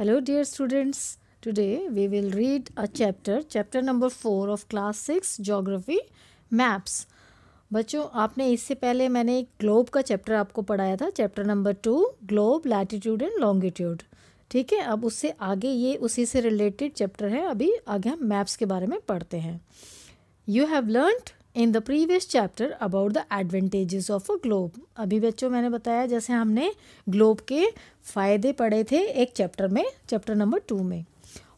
Hello dear students, today we will read a chapter number 4 of class 6 geography maps. बच्चों आपने इससे पहले मैंने एक ग्लोब का चैप्टर आपको पढ़ाया था, chapter number 2 globe latitude and longitude. ठीक है, अब उससे आगे ये उसी से रिलेटेड चैप्टर है. अभी आगे हम मैप्स के बारे में पढ़ते हैं. You have learned in the previous chapter about the advantages of a globe. अभी बच्चों मैंने बताया जैसे हमने ग्लोब के फ़ायदे पढ़े थे एक चैप्टर में, चैप्टर नंबर 2 में.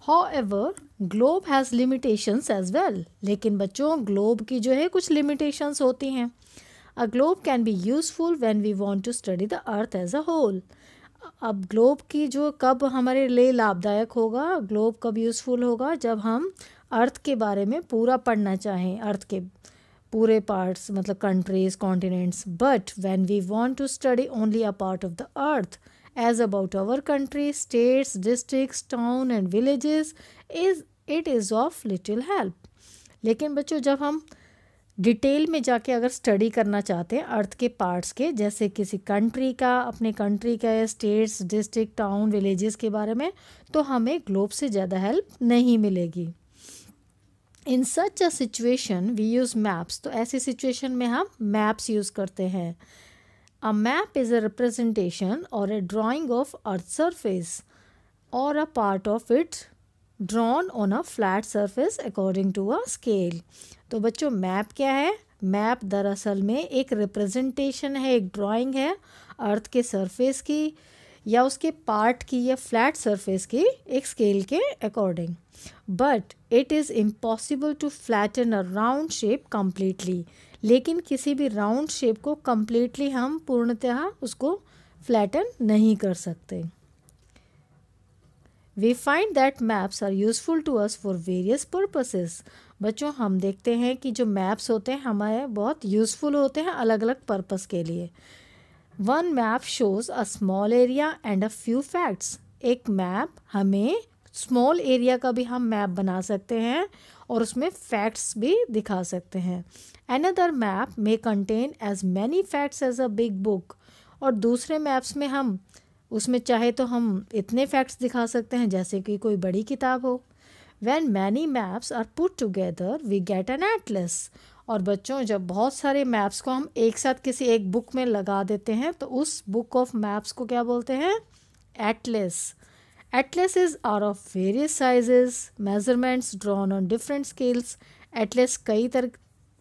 However, globe has limitations as well. लेकिन बच्चों ग्लोब की जो है कुछ लिमिटेशंस होती हैं. A globe can be useful when we want to study the earth as a whole. अब ग्लोब की जो कब हमारे लिए लाभदायक होगा, ग्लोब कब यूज़फुल होगा, जब हम अर्थ के बारे में पूरा पढ़ना चाहें, अर्थ के पूरे पार्ट्स मतलब countries, continents. But when we want to study only a part of the earth as about our country, states, districts, town and villages, it is of little help. लेकिन बच्चों जब हम डिटेल में जाके अगर स्टडी करना चाहते हैं अर्थ के पार्ट्स के, जैसे किसी कंट्री का, अपने कंट्री का, स्टेट्स, डिस्ट्रिक्ट, टाउन, विलेजेस के बारे में, तो हमें ग्लोब से ज़्यादा हेल्प नहीं मिलेगी. In such a situation we use maps. तो ऐसी सिचुएशन में हम मैप्स यूज़ करते हैं. A map is a representation or a drawing of Earth's surface or a part of it drawn on a flat surface according to a scale. तो बच्चों map क्या है? मैप दरअसल में एक रिप्रेजेंटेशन है, एक ड्राइंग है अर्थ के सरफेस की या उसके पार्ट की या फ्लैट सरफेस की एक स्केल के according. But it is impossible to flatten a round shape completely. लेकिन किसी भी राउंड शेप को कम्प्लीटली हम पूर्णतः उसको फ्लैटन नहीं कर सकते. We find that maps are useful to us for various purposes. बच्चों हम देखते हैं कि जो मैप्स होते हैं हमारे बहुत यूज़फुल होते हैं अलग अलग पर्पस के लिए. One map shows a small area and a few facts. एक मैप हमें स्मॉल एरिया का भी हम मैप बना सकते हैं और उसमें फैक्ट्स भी दिखा सकते हैं. Another map may contain as many facts as a big book. और दूसरे मैप्स में हम उसमें चाहे तो हम इतने फैक्ट्स दिखा सकते हैं जैसे कि कोई बड़ी किताब हो. When many maps are put together, we get an atlas. और बच्चों जब बहुत सारे मैप्स को हम एक साथ किसी एक बुक में लगा देते हैं तो उस बुक ऑफ मैप्स को क्या बोलते हैं? Atlas. Atlases are of various sizes, measurements drawn on different scales. Atlas कई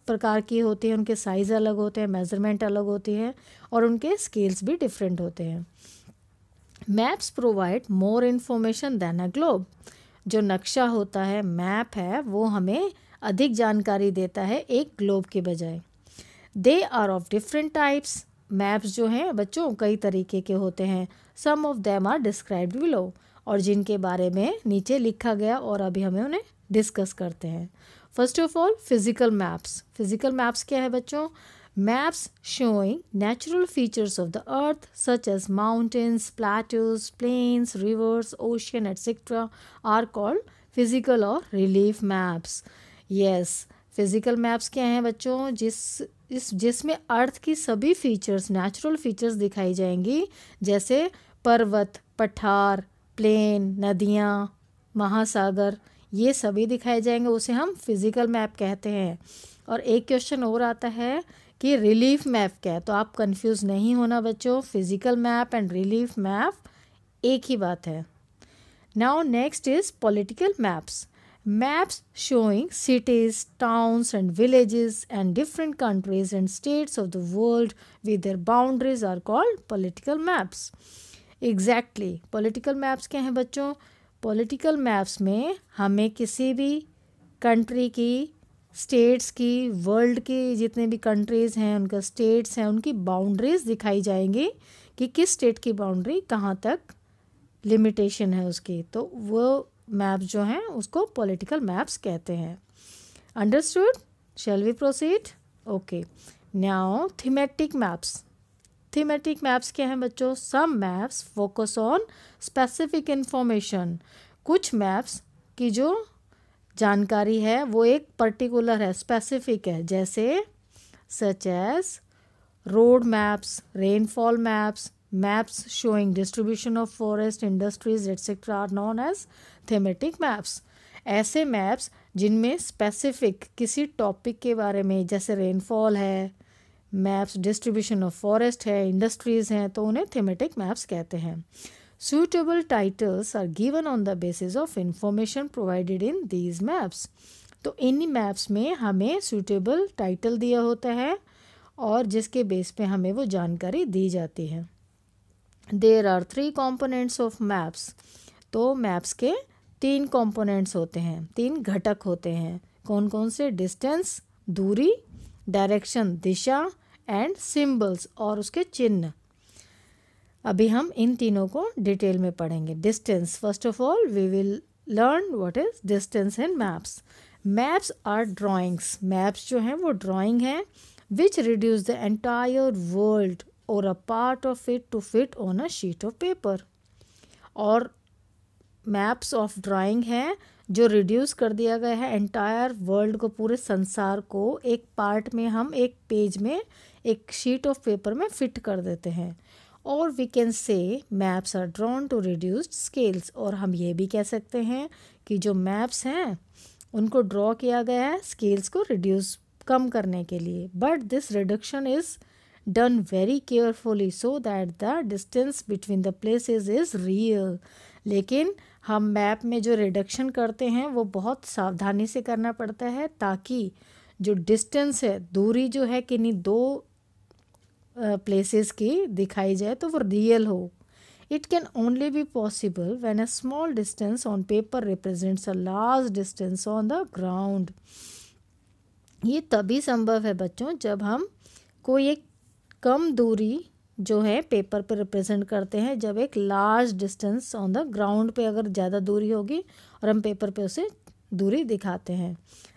प्रकार की होती हैं, उनके साइज़ अलग होते हैं, मेज़रमेंट अलग होती है और उनके स्केल्स भी डिफरेंट होते हैं. Maps provide more information then a globe. जो नक्शा होता है, मैप है, वो हमें अधिक जानकारी देता है एक ग्लोब के बजाय. They are of different types. Maps जो हैं बच्चों कई तरीके के होते हैं. Some of them are described below. और जिनके बारे में नीचे लिखा गया और अभी हमें उन्हें डिस्कस करते हैं. First of all physical maps. Physical maps क्या है बच्चों? Maps showing natural features of the earth such as mountains, plateaus, plains, rivers, ocean etcetera are called physical और relief maps. Yes, physical maps क्या हैं बच्चों? जिसमें अर्थ की सभी फीचर्स, नेचुरल फीचर्स दिखाई जाएंगी, जैसे पर्वत, पठार, प्लेन, नदियाँ, महासागर, ये सभी दिखाए जाएंगे, उसे हम फिज़िकल मैप कहते हैं. और एक क्वेश्चन और आता है कि रिलीफ मैप क्या है, तो आप कंफ्यूज नहीं होना बच्चों, physical map and relief map एक ही बात है. Now next is political maps. Maps showing cities, towns and villages and different countries and states of the world with their boundaries are called political maps. Exactly, political maps क्या हैं बच्चों? Political maps में हमें किसी भी country की, states की, world की जितने भी कंट्रीज़ हैं, उनका स्टेट्स हैं, उनकी बाउंड्रीज़ दिखाई जाएंगी कि किस स्टेट की बाउंड्री कहाँ तक लिमिटेशन है उसकी. तो वो मैप्स जो हैं उसको पॉलिटिकल मैप्स कहते हैं. Understood? Shall we proceed? Okay. Now thematic maps. Thematic maps क्या हैं बच्चों? Some maps focus on specific information. कुछ मैप्स की जो जानकारी है वो एक पर्टिकुलर है, स्पेसिफिक है, जैसे such as road maps, rainfall maps, Maps showing distribution of forest, industries, etc. are known as thematic maps. ऐसे मैप्स जिनमें स्पेसिफिक किसी टॉपिक के बारे में, जैसे रेनफॉल है, मैप्स डिस्ट्रीब्यूशन ऑफ फॉरेस्ट है, इंडस्ट्रीज़ हैं, तो उन्हें थीमेटिक मैप्स कहते हैं. Suitable titles are given on the basis of information provided in these maps. तो इन मैप्स में हमें सूटेबल टाइटल दिया होता है और जिसके बेस पे हमें वो जानकारी दी जाती है. There are 3 components of maps. तो मैप्स के 3 components होते हैं, 3 घटक होते हैं. कौन कौन से? डिस्टेंस दूरी, डायरेक्शन दिशा, एंड सिंबल्स और उसके चिन्ह. अभी हम इन तीनों को डिटेल में पढ़ेंगे. Distance, first of all we will learn what is distance in maps. Maps are drawings. Maps जो हैं वो ड्राइंग हैं which reduce the entire world और a part of it to fit on a sheet of paper. और maps of drawing हैं जो reduce कर दिया गया है एंटायर वर्ल्ड को, पूरे संसार को एक पार्ट में, हम एक पेज में, एक शीट ऑफ पेपर में फिट कर देते हैं. और we can say maps are drawn to reduced scales. और हम ये भी कह सकते हैं कि जो मैप्स हैं उनको ड्रॉ किया गया है स्केल्स को रिड्यूस, कम करने के लिए. But this reduction is done very carefully so that the distance between the places is real. लेकिन हम मैप में जो रिडक्शन करते हैं वो बहुत सावधानी से करना पड़ता है ताकि जो डिस्टेंस है, दूरी जो है किन्हीं 2 प्लेसेस की दिखाई जाए तो वो रियल हो. It can only be possible when a small distance on paper represents a large distance on the ground. ये तभी संभव है बच्चों जब हम कोई एक कम दूरी जो है पेपर पे रिप्रेजेंट करते हैं, जब एक large distance on the ground पे अगर ज़्यादा दूरी होगी और हम पेपर पे उसे दूरी दिखाते हैं.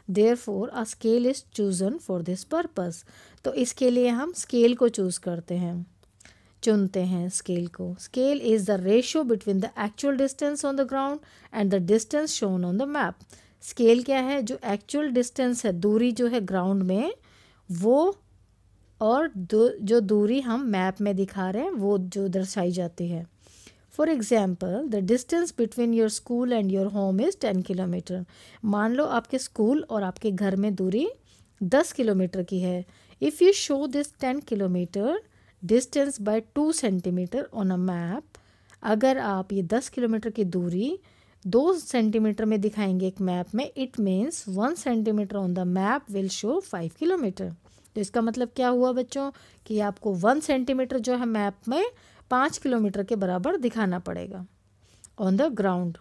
Therefore a scale is chosen for this purpose. तो इसके लिए हम स्केल को चूज़ करते हैं, चुनते हैं स्केल को. Scale is the ratio between the actual distance on the ground and the distance shown on the map. Scale क्या है? जो एक्चुअल डिस्टेंस है, दूरी जो है ग्राउंड में, वो और जो दूरी हम मैप में दिखा रहे हैं वो जो दर्शाई जाती है. For example the distance between your school and your home is 10 kilometre. मान लो आपके स्कूल और आपके घर में दूरी 10 किलोमीटर की है. If you show this 10 kilometre distance by 2 centimetre on a map, अगर आप ये 10 किलोमीटर की दूरी 2 सेंटीमीटर में दिखाएंगे एक मैप में, it means 1 centimetre on the map will show 5 kilometre. तो इसका मतलब क्या हुआ बच्चों कि आपको 1 सेंटीमीटर जो है मैप में 5 किलोमीटर के बराबर दिखाना पड़ेगा on the ground.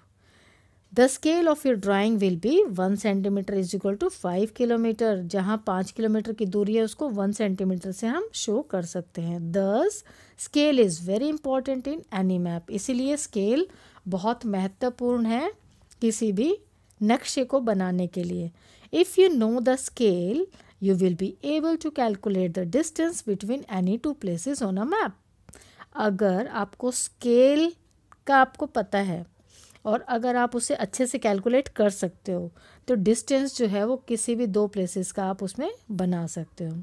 The scale of your drawing will be 1 centimetre is equal to 5 kilometre. जहाँ 5 किलोमीटर की दूरी है उसको 1 सेंटीमीटर से हम शो कर सकते हैं. दस scale is very important in any map. इसीलिए स्केल बहुत महत्वपूर्ण है किसी भी नक्शे को बनाने के लिए. If you know the scale you will be able to calculate the distance between any 2 places on a map. अगर आपको स्केल का आपको पता है और अगर आप उसे अच्छे से कैलकुलेट कर सकते हो तो डिस्टेंस जो है वो किसी भी 2 प्लेसेस का आप उसमें बना सकते हो,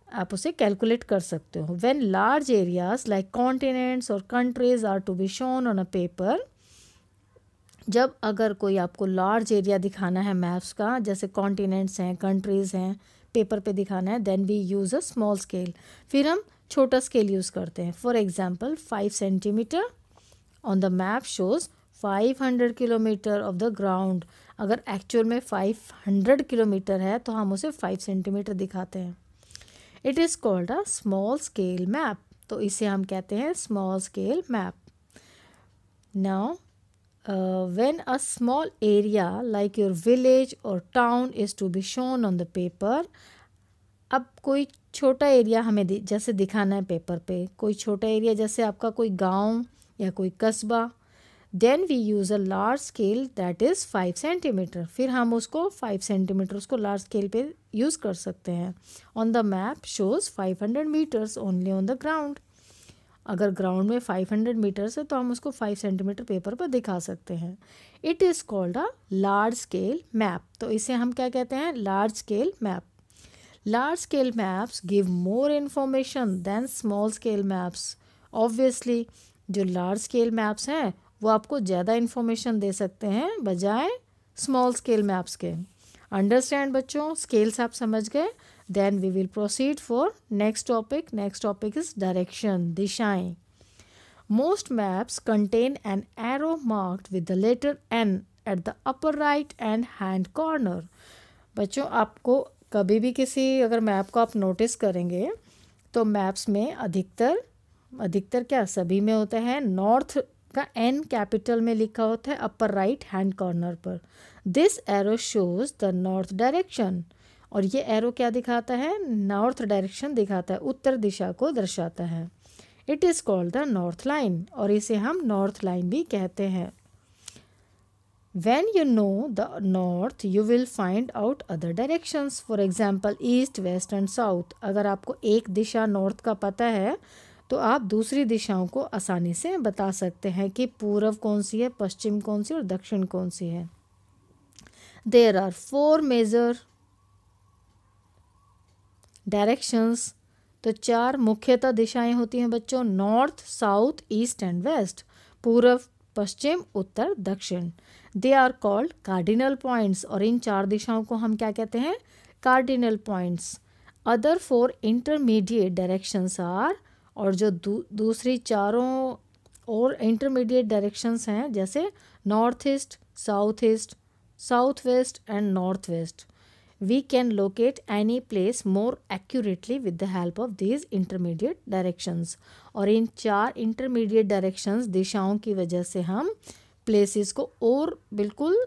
आप उसे कैलकुलेट कर सकते हो. When large areas like continents or countries are to be shown on a paper, जब अगर कोई आपको लार्ज एरिया दिखाना है मैप्स का, जैसे कॉन्टिनेंट्स हैं, कंट्रीज़ हैं, पेपर पे दिखाना है, then we use a small scale. फिर हम छोटा स्केल यूज़ करते हैं. For example 5 centimetre on the map shows 500 kilometre of the ground. अगर एक्चुअल में 500 किलोमीटर है तो हम उसे 5 सेंटीमीटर दिखाते हैं. It is called a small scale map. तो इसे हम कहते हैं small scale map. Now when a small area like your village or town is to be shown on the paper, अब कोई छोटा एरिया हमें जैसे दिखाना है पेपर पे, कोई छोटा एरिया जैसे आपका कोई गांव या कोई कस्बा, then we use a large scale that is 5 centimetre. फिर हम उसको 5 सेंटीमीटर उसको लार्ज स्केल पे यूज़ कर सकते हैं. On the map shows 500 metres only on the ground. अगर ग्राउंड में 500 मीटर्स है तो हम उसको 5 सेंटीमीटर पेपर पर दिखा सकते हैं. It is called a large scale map. तो इसे हम क्या कहते हैं? Large scale map. Large scale maps give more information than small scale maps. Obviously जो लार्ज स्केल मैप्स हैं वो आपको ज़्यादा इन्फॉर्मेशन दे सकते हैं बजाय स्मॉल स्केल मैप्स के। अंडरस्टैंड बच्चों, स्केल्स आप समझ गए। Then we will proceed for next topic. Next topic is direction, दिशाएं। Most maps contain an arrow marked with the letter N at the upper right and hand corner. बच्चों आपको कभी भी किसी अगर मैप को आप नोटिस करेंगे तो मैप्स में अधिकतर क्या सभी में होता है, नॉर्थ का N कैपिटल में लिखा होता है अपर राइट हैंड कॉर्नर पर। This arrow shows the north direction, और ये एरो क्या दिखाता है, नॉर्थ डायरेक्शन दिखाता है, उत्तर दिशा को दर्शाता है। It is called the north line, और इसे हम नॉर्थ लाइन भी कहते हैं। When you know the north, you will find out other directions. For example, east, west and south. अगर आपको एक दिशा नॉर्थ का पता है तो आप दूसरी दिशाओं को आसानी से बता सकते हैं कि पूर्व कौन सी है, पश्चिम कौन सी और दक्षिण कौन सी है। There are 4 major directions. तो 4 मुख्यतः दिशाएं होती हैं बच्चों, north, south, east and west, पूर्व, पश्चिम, उत्तर, दक्षिण। They are called cardinal points, और इन 4 दिशाओं को हम क्या कहते हैं, cardinal points. Other 4 intermediate directions are, और जो दूसरी चारों और इंटरमीडिएट डायरेक्शंस हैं जैसे north east, south west and north west. We can locate any place more accurately with the help of these intermediate directions. और इन 4 intermediate directions दिशाओं की वजह से हम places को और बिल्कुल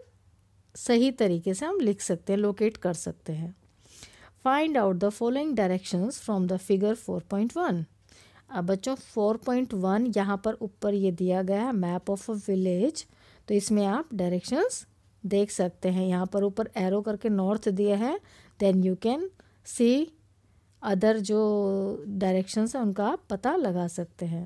सही तरीके से हम लिख सकते हैं, locate कर सकते हैं। Find out the following directions from the figure 4.1. अब बच्चों 4.1 यहाँ पर ऊपर ये दिया गया है मैप ऑफ अ विलेज, तो इसमें आप डायरेक्शंस देख सकते हैं। यहाँ पर ऊपर एरो करके नॉर्थ दिया है, then you can see other जो डायरेक्शंस हैं उनका आप पता लगा सकते हैं।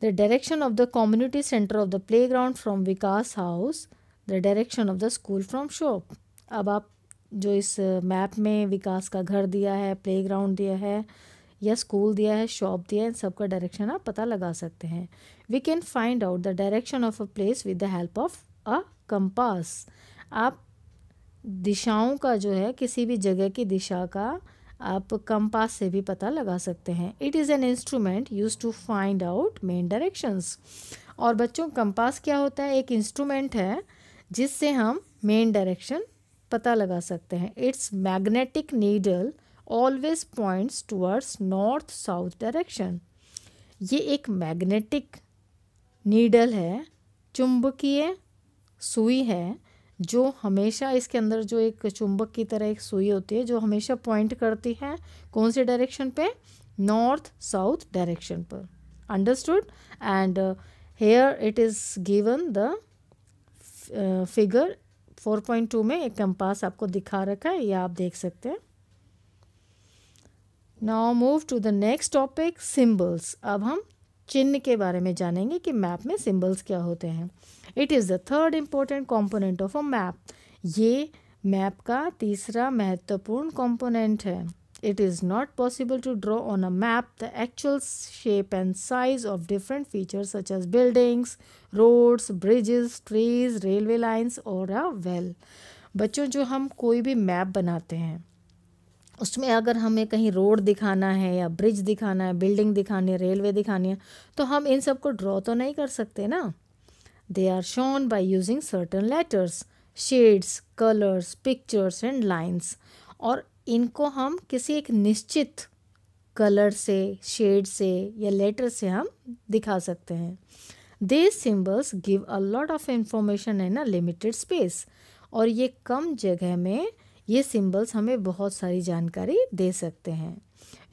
The direction of the community centre of the playground from Vikas house, the direction of the school from shop. अब आप जो इस मैप में विकास का घर दिया है, प्लेग्राउंड दिया है या स्कूल दिया है, शॉप दिया है, इन सब का डायरेक्शन आप पता लगा सकते हैं। We can find out the direction of a place with the help of a compass. आप दिशाओं का जो है, किसी भी जगह की दिशा का आप कंपास से भी पता लगा सकते हैं। It is an instrument use to find out main directions. और बच्चों कंपास क्या होता है, एक इंस्ट्रूमेंट है जिससे हम मेन डायरेक्शन पता लगा सकते हैं। It's magnetic needle always points towards north south direction. ये एक मैग्नेटिक नीडल है, चुंबकीय सुई है, जो हमेशा इसके अंदर जो एक चुंबक की तरह एक सुई होती है जो हमेशा पॉइंट करती है कौन से डायरेक्शन पे, नॉर्थ साउथ डायरेक्शन पर। Understood? And here it is given the figure 4.2 में एक कंपास आपको दिखा रखा है, या आप देख सकते हैं। Now move to the next topic, symbols. अब हम चिन्ह के बारे में जानेंगे कि मैप में सिंबल्स क्या होते हैं। It is the third important component of a map. ये मैप का तीसरा महत्वपूर्ण कंपोनेंट है। It is not possible to draw on a map the actual shape and size of different features such as buildings, roads, bridges, trees, railway lines और a well. बच्चों जो हम कोई भी मैप बनाते हैं उसमें अगर हमें कहीं रोड दिखाना है या ब्रिज दिखाना है, बिल्डिंग दिखानी है, रेलवे दिखानी है, तो हम इन सब को ड्रॉ तो नहीं कर सकते ना। They are shown by using certain letters, shades, colours, pictures and lines. और इनको हम किसी एक निश्चित कलर से, शेड से या लेटर से हम दिखा सकते हैं। These symbols give a lot of information in a limited space. और ये कम जगह में ये सिंबल्स हमें बहुत सारी जानकारी दे सकते हैं।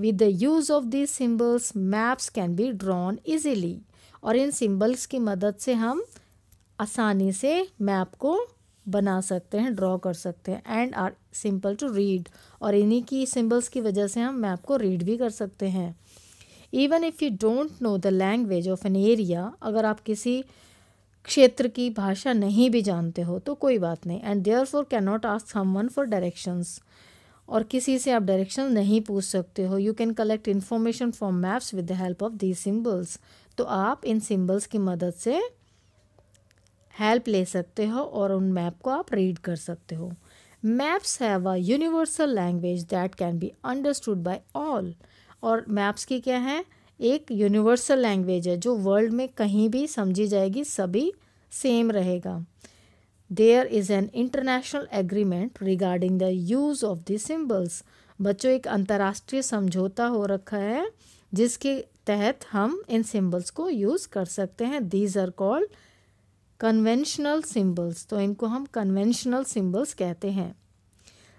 With the use of these symbols, maps can be drawn easily. और इन सिंबल्स की मदद से हम आसानी से मैप को बना सकते हैं, ड्रॉ कर सकते हैं। And are simple to read, और इन्हीं की सिंबल्स की वजह से हम मैप को रीड भी कर सकते हैं। Even if you don't know the language of an area, अगर आप किसी क्षेत्र की भाषा नहीं भी जानते हो तो कोई बात नहीं। And therefore can not ask someone for directions. और किसी से आप डायरेक्शन नहीं पूछ सकते हो। You can collect information from maps with the help of these symbols. तो आप इन सिम्बल्स की मदद से हेल्प ले सकते हो और उन मैप को आप रीड कर सकते हो। Maps have a universal language that can be understood by all. और मैप्स की क्या है, एक यूनिवर्सल लैंग्वेज है जो वर्ल्ड में कहीं भी समझी जाएगी, सभी सेम रहेगा। There is an international agreement regarding the use of the symbols. बच्चों, एक अंतर्राष्ट्रीय समझौता हो रखा है जिसके तहत हम इन सिम्बल्स को यूज़ कर सकते हैं। These are called conventional symbols. तो इनको हम कन्वेंशनल सिम्बल्स कहते हैं।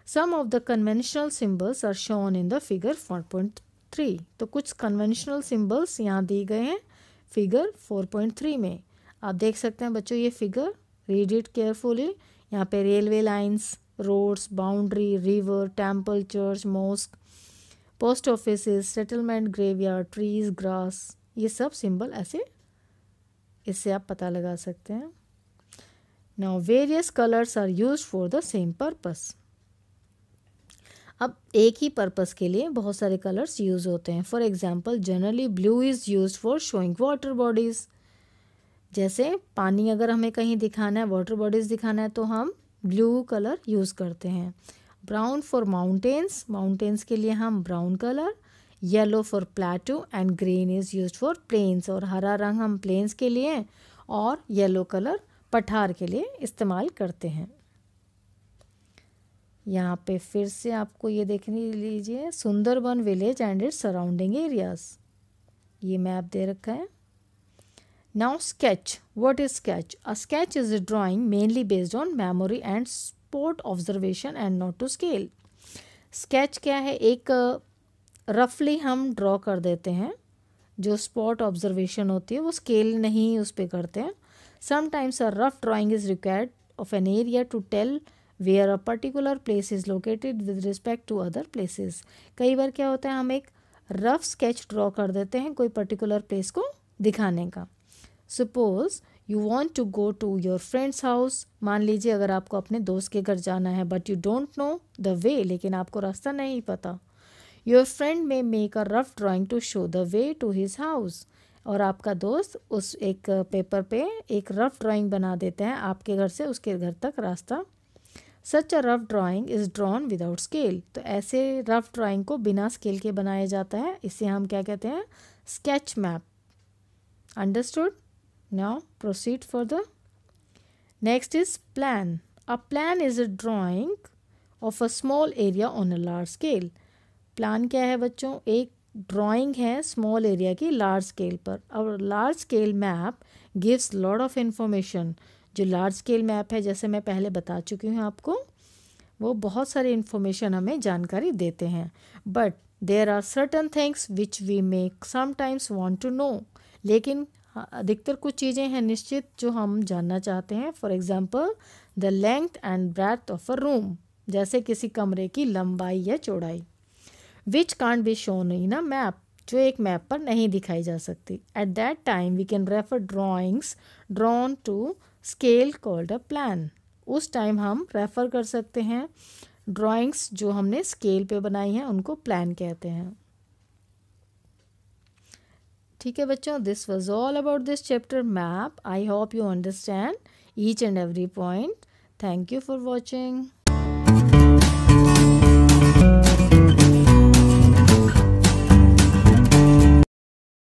Some of the conventional symbols are shown in the figure 4.3। तो कुछ कन्वेंशनल सिम्बल्स यहाँ दिए गए हैं फिगर 4.3 में। आप देख सकते हैं बच्चों ये फिगर, रीड इट केयरफुली। यहाँ पे railway lines, roads, boundary, river, temple, church, mosque, post offices, settlement, graveyard, trees, grass, ये सब सिंबल ऐसे इससे आप पता लगा सकते हैं। Now various colours are used for the same purpose. अब एक ही पर्पस के लिए बहुत सारे कलर्स यूज होते हैं। For example, generally blue is used for showing water bodies. जैसे पानी अगर हमें कहीं दिखाना है, वाटर बॉडीज़ दिखाना है, तो हम ब्लू कलर यूज़ करते हैं। ब्राउन फॉर माउंटेन्स, माउंटेन्स के लिए हम brown colour. Yellow for plateau and green is used for plains. और हरा रंग हम प्लेन्स के लिए और येलो कलर पठार के लिए इस्तेमाल करते हैं। यहाँ पे फिर से आपको ये देखने लीजिए, Sundarban village and its surrounding areas, ये मैप दे रखा है। Now sketch, what is sketch? A sketch is a drawing mainly based on memory and spot observation and not to scale. Sketch क्या है? एक रफली हम ड्रॉ कर देते हैं, जो स्पॉट ऑब्जर्वेशन होती है वो स्केल नहीं उस पर करते हैं। Sometimes a rough drawing is required of an area to tell where a particular place is located with respect to other places. कई बार क्या होता है, हम एक रफ स्केच ड्रॉ कर देते हैं कोई पर्टिकुलर प्लेस को दिखाने का। Suppose you want to go to your friends house. मान लीजिए अगर आपको अपने दोस्त के घर जाना है, but you don't know the way, लेकिन आपको रास्ता नहीं पता। Your friend may make a rough drawing to show the way to his house. और आपका दोस्त उस एक पेपर पे एक रफ ड्राइंग बना देते हैं आपके घर से उसके घर तक रास्ता। Such a rough drawing is drawn without scale. तो ऐसे रफ ड्राइंग को बिना स्केल के बनाया जाता है, इसे हम क्या कहते हैं? Sketch map. Understood? Now proceed further. Next is plan. A plan is a drying of a small area on a large scale. Plan क्या है बच्चों? एक ड्राइंग है स्मॉल एरिया की लार्ज स्केल पर। और large scale map gives lot of information. जो large scale map है, जैसे मैं पहले बता चुकी हूँ आपको, वो बहुत सारी इन्फॉर्मेशन हमें जानकारी देते हैं। But there are certain things which we may sometimes want to know. लेकिन अधिकतर कुछ चीज़ें हैं निश्चित जो हम जानना चाहते हैं। For example, the length and breadth of a room, जैसे किसी कमरे की लंबाई या चौड़ाई। Which can't be shown in a map, जो एक मैप पर नहीं दिखाई जा सकती। At that time we can refer drawings drawn to scale called a plan. उस टाइम हम रेफ़र कर सकते हैं ड्राइंग्स जो हमने स्केल पे बनाई हैं, उनको प्लान कहते हैं। ठीक है बच्चों, this was all about this chapter map. I hope you understand each and every point. Thank you for watching.